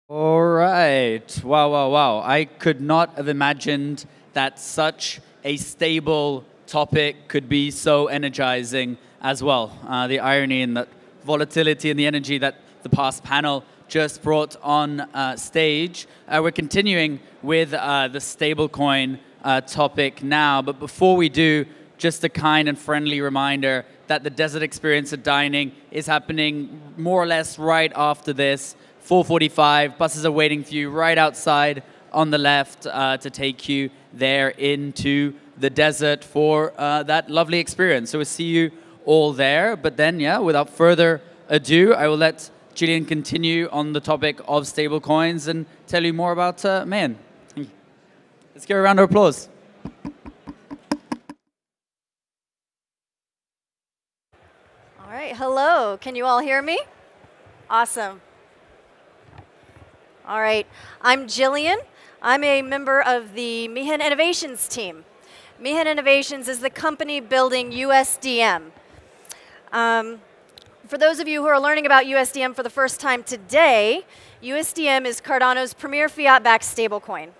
All right. Wow, wow, wow. I could not have imagined that such a stable topic could be so energizing as well. The irony in that volatility and the energy that the past panel just brought on stage. We're continuing with the stablecoin topic now, but before we do, just a kind and friendly reminder that the desert experience of dining is happening more or less right after this. 4:45, buses are waiting for you right outside on the left to take you there into the desert for that lovely experience. So we'll see you all there. But then, yeah, without further ado, I will let Gillian continue on the topic of stablecoins and tell you more about Mayan. Let's give a round of applause. All right, hello. Can you all hear me? Awesome. All right, I'm Jillian. I'm a member of the Meehan Innovations team. Meehan Innovations is the company building USDM. For those of you who are learning about USDM for the first time today, USDM is Cardano's premier fiat-backed stablecoin.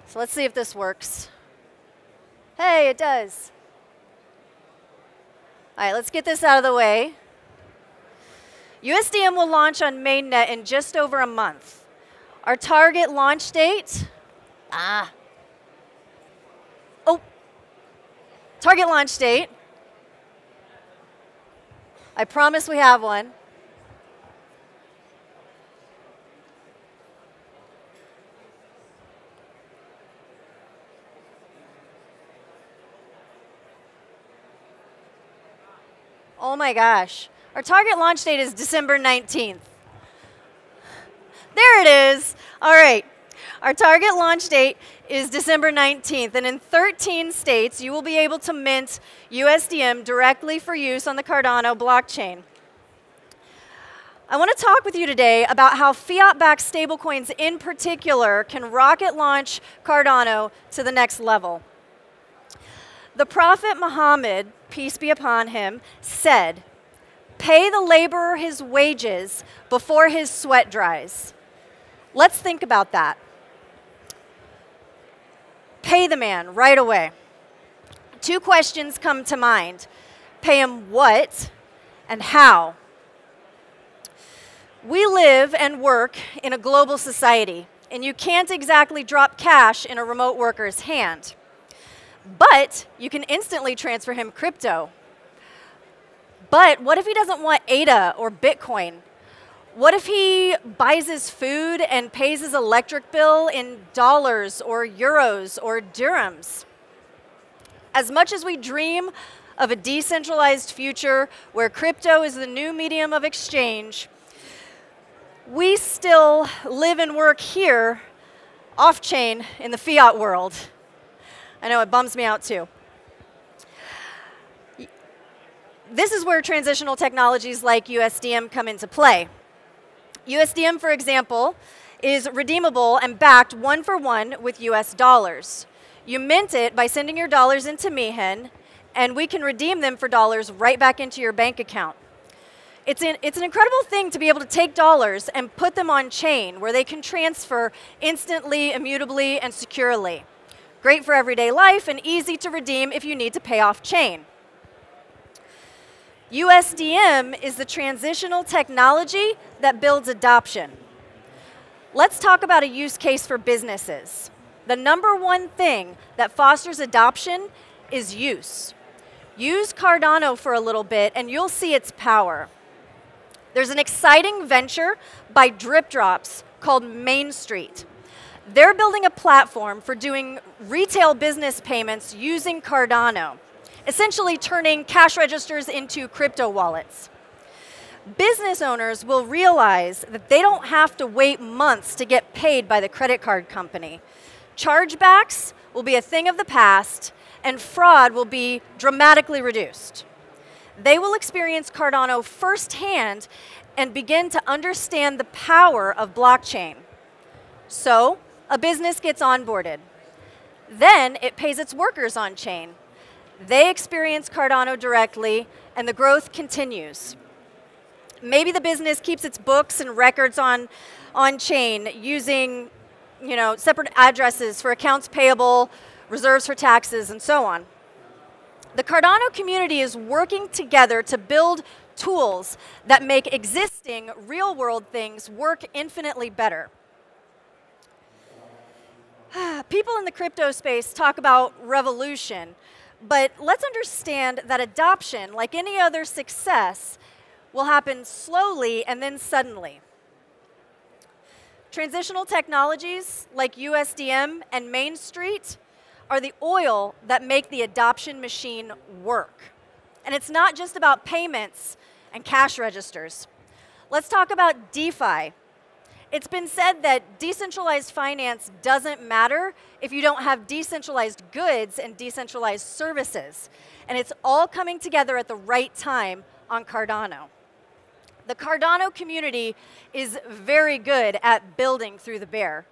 So let's see if this works. Hey, it does. All right, let's get this out of the way. USDM will launch on mainnet in just over a month. Our target launch date, target launch date. I promise we have one. Oh my gosh. Our target launch date is December 19th. There it is. All right. Our target launch date is December 19th, and in 13 states, you will be able to mint USDM directly for use on the Cardano blockchain. I want to talk with you today about how fiat-backed stablecoins in particular can rocket launch Cardano to the next level. The Prophet Muhammad, peace be upon him, said, "Pay the laborer his wages before his sweat dries." Let's think about that. Pay the man right away. Two questions come to mind. Pay him what and how? We live and work in a global society, and you can't exactly drop cash in a remote worker's hand. But you can instantly transfer him crypto. But what if he doesn't want ADA or Bitcoin? What if he buys his food and pays his electric bill in dollars or euros or dirhams? As much as we dream of a decentralized future where crypto is the new medium of exchange, we still live and work here off-chain in the fiat world. I know it bums me out too. This is where transitional technologies like USDM come into play. USDM, for example, is redeemable and backed one-for-one with US dollars. You mint it by sending your dollars into Meehan, and we can redeem them for dollars right back into your bank account. It's an incredible thing to be able to take dollars and put them on chain where they can transfer instantly, immutably, and securely. Great for everyday life and easy to redeem if you need to pay off chain. USDM is the transitional technology that builds adoption. Let's talk about a use case for businesses. The number one thing that fosters adoption is use. Use Cardano for a little bit and you'll see its power. There's an exciting venture by Drip Drops called Main Street. They're building a platform for doing retail business payments using Cardano, essentially turning cash registers into crypto wallets. Business owners will realize that they don't have to wait months to get paid by the credit card company. Chargebacks will be a thing of the past, and fraud will be dramatically reduced. They will experience Cardano firsthand and begin to understand the power of blockchain. So, a business gets onboarded. Then it pays its workers on chain. They experience Cardano directly, and the growth continues. Maybe the business keeps its books and records on chain using separate addresses for accounts payable, reserves for taxes, and so on. The Cardano community is working together to build tools that make existing real-world things work infinitely better. People in the crypto space talk about revolution, but let's understand that adoption, like any other success, will happen slowly and then suddenly. Transitional technologies like USDM and Main Street are the oil that make the adoption machine work. And it's not just about payments and cash registers. Let's talk about DeFi. It's been said that decentralized finance doesn't matter if you don't have decentralized goods and decentralized services. And it's all coming together at the right time on Cardano. The Cardano community is very good at building through the bear.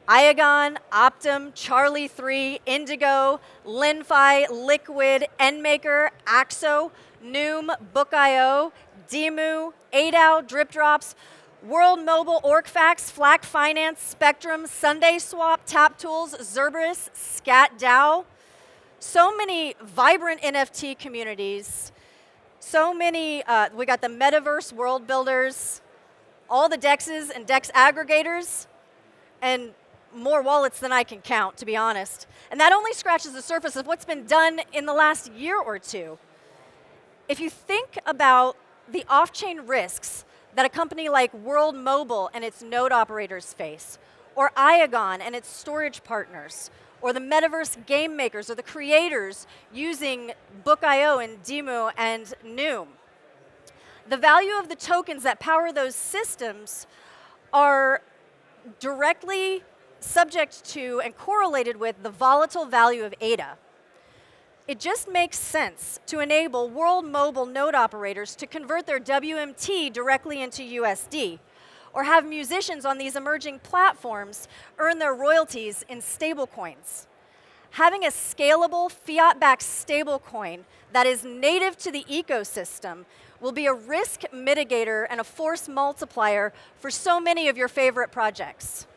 Iagon, Optum, Charlie 3, Indigo, LinFi, Liquid, Endmaker, Axo, Noom, Book.io, Demu, ADAO, DripDrops, World Mobile, Orcfax, Flack Finance, Spectrum, Sunday Swap, TapTools, Zerberus, ScatDAO. So many vibrant NFT communities. So many, we got the Metaverse World Builders, all the DEXs and DEX aggregators, and more wallets than I can count, to be honest. And that only scratches the surface of what's been done in the last year or two. If you think about the off-chain risks that a company like World Mobile and its node operators face, or Iagon and its storage partners, or the metaverse game makers, or the creators using Book.io and Demu and Noom, the value of the tokens that power those systems are directly subject to and correlated with the volatile value of ADA. It just makes sense to enable World Mobile node operators to convert their WMT directly into USD, or have musicians on these emerging platforms earn their royalties in stablecoins. Having a scalable fiat-backed stablecoin that is native to the ecosystem will be a risk mitigator and a force multiplier for so many of your favorite projects.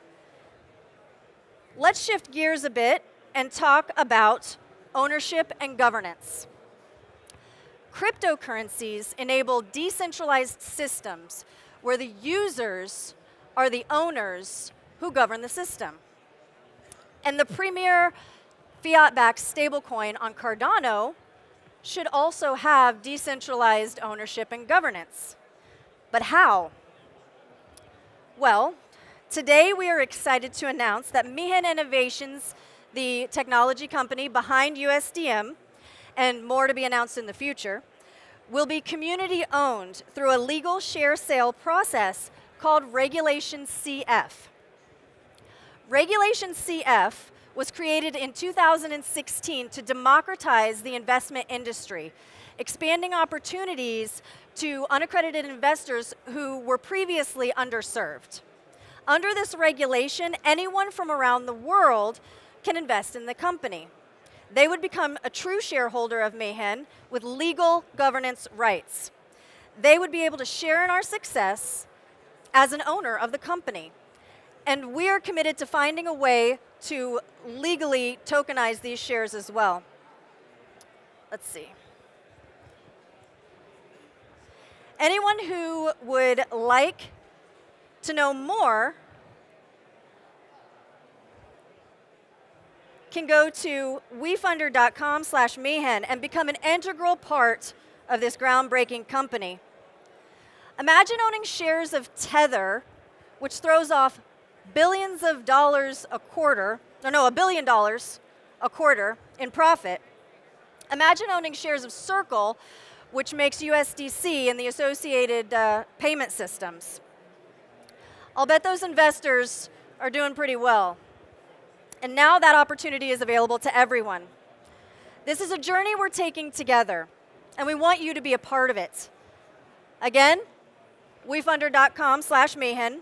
Let's shift gears a bit and talk about ownership and governance. Cryptocurrencies enable decentralized systems where the users are the owners who govern the system. And the premier fiat-backed stablecoin on Cardano should also have decentralized ownership and governance. But how? Well, today we are excited to announce that Mihen Innovations, the technology company behind USDM, and more to be announced in the future, will be community-owned through a legal share sale process called Regulation CF. Regulation CF was created in 2016 to democratize the investment industry, expanding opportunities to unaccredited investors who were previously underserved. Under this regulation, anyone from around the world can invest in the company. They would become a true shareholder of Mihen with legal governance rights. They would be able to share in our success as an owner of the company. And we are committed to finding a way to legally tokenize these shares as well. Let's see. Anyone who would like to know more can go to wefunder.com/Mihen and become an integral part of this groundbreaking company. Imagine owning shares of Tether, which throws off billions of dollars a quarter, or no, $1 billion a quarter in profit. Imagine owning shares of Circle, which makes USDC and the associated payment systems. I'll bet those investors are doing pretty well. And now that opportunity is available to everyone. This is a journey we're taking together, and we want you to be a part of it. Again, wefunder.com/Mihen.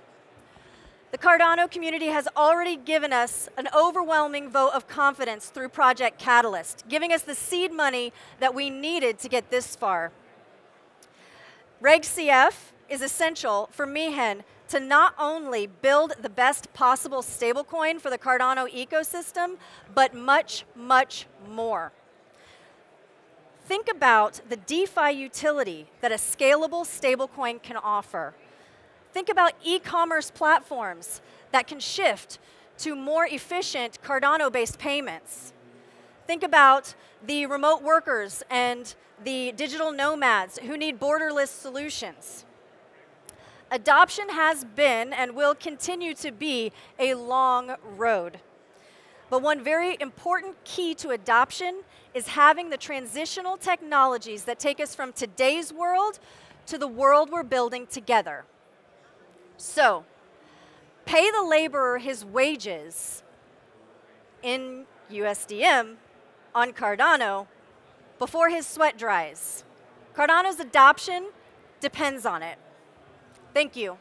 The Cardano community has already given us an overwhelming vote of confidence through Project Catalyst, giving us the seed money that we needed to get this far. Reg CF is essential for Meehan to not only build the best possible stablecoin for the Cardano ecosystem, but much, much more. Think about the DeFi utility that a scalable stablecoin can offer. Think about e-commerce platforms that can shift to more efficient Cardano-based payments. Think about the remote workers and the digital nomads who need borderless solutions. Adoption has been and will continue to be a long road. But one very important key to adoption is having the transitional technologies that take us from today's world to the world we're building together. So, pay the laborer his wages in USDM on Cardano before his sweat dries. Cardano's adoption depends on it. Thank you.